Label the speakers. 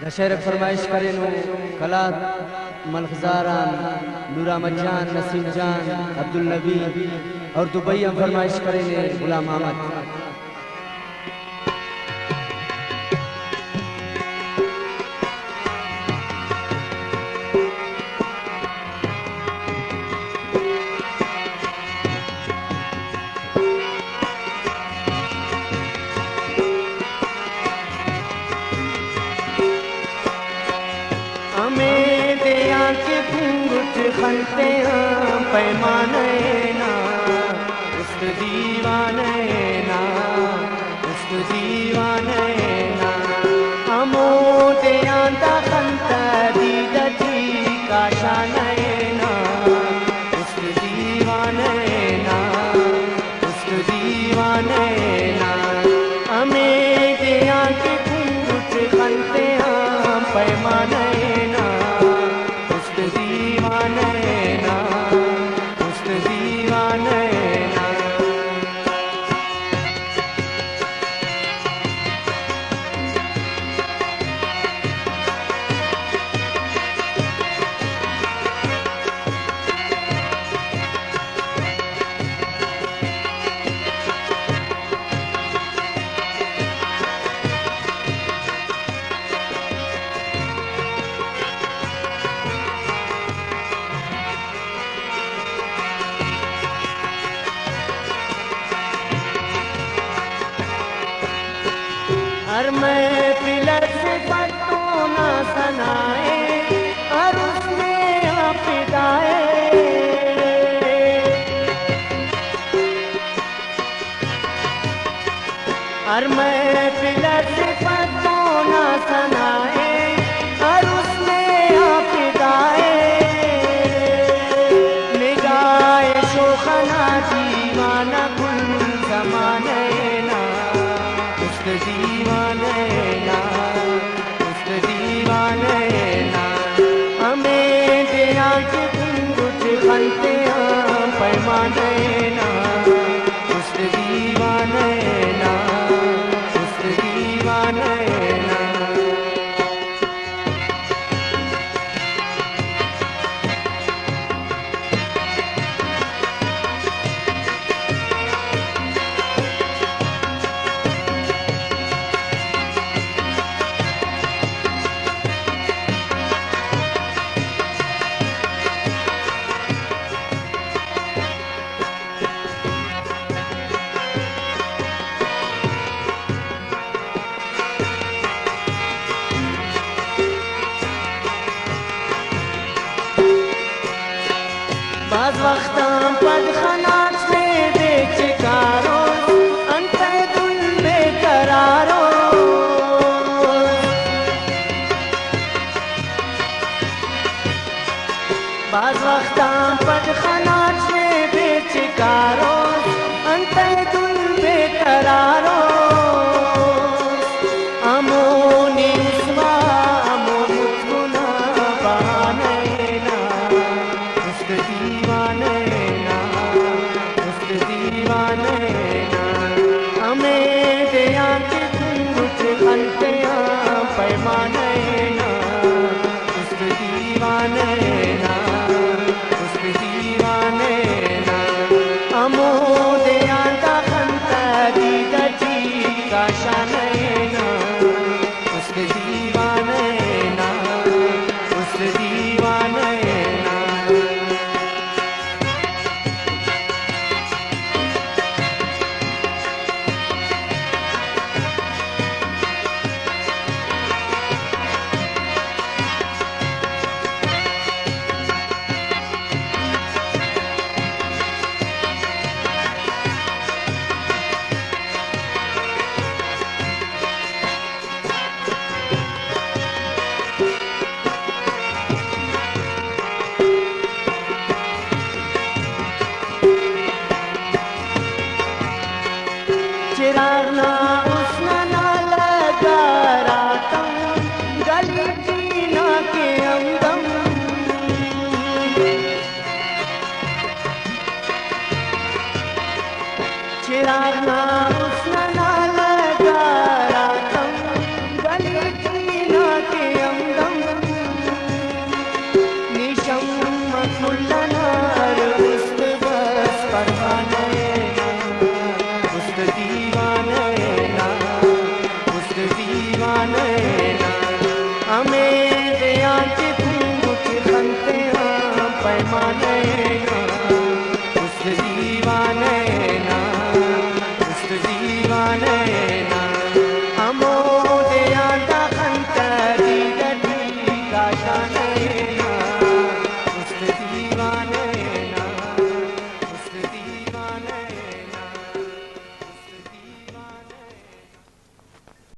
Speaker 1: दशहर फरमाइश करे नो कला मलखजारान नूरा मजान नसीम जान अब्दुल नबी और दुबई हम फरमाइश करे ने गुलाम अहमद।
Speaker 2: हमें दिया के घूंघट खलते पैमाने ना उस्त दीवाने ना उस्त दीवाने ना हमो दिया दा खंत दीद थी काशाने ना उस्त दीवाने ना उस्त दीवाने ना हमें दिया के घूंघट खलते पैमाने हर मैं पिलर से पट्टों ना सनाए और उसमें आप गाए हर मैं पिलर से पट्टों ना सनाए और उसमें आप गाए निगाहे शोखना दीवाना कुल जमाने ना उस्त दीवाने ना उस्त दीवाने ना हमें दिया के घूंघट खलते पैमाने ना उस्त दीवाने ना उस्त दीवाने ना बाज़ वक़्तां पद खनाच में दे चिकारो अंते दुल बेकरारो बाज़ वक़्तां पद खनाच में दे चिकारो अंते दुल बेकरारो अमोनी उस्मा अमो मुतमुना बहाने ना उस्त दीवाने ना उस्त दीवाने ना हमें दिया के घूंघट खलते पैमाने ना उस्त दीवाने ना उस्त दीवाने ना हमो दिया दा खंत दीद जी काशाने ना उस्त दीवाने ना उस्त दीवाने ना चिराग ना उसना ना लगा रातम गली जीना के अंदम चिराग ना उसना ना लगा रातम गली जीना के परवाने ना उस्त दीवाने ना उस्त दीवाने ना हमें दया के फूट खनते हैं पैमाने ना उस्त दीवाने ना उस्त दीवाने ना हमो दया का खनता दी गटी का शान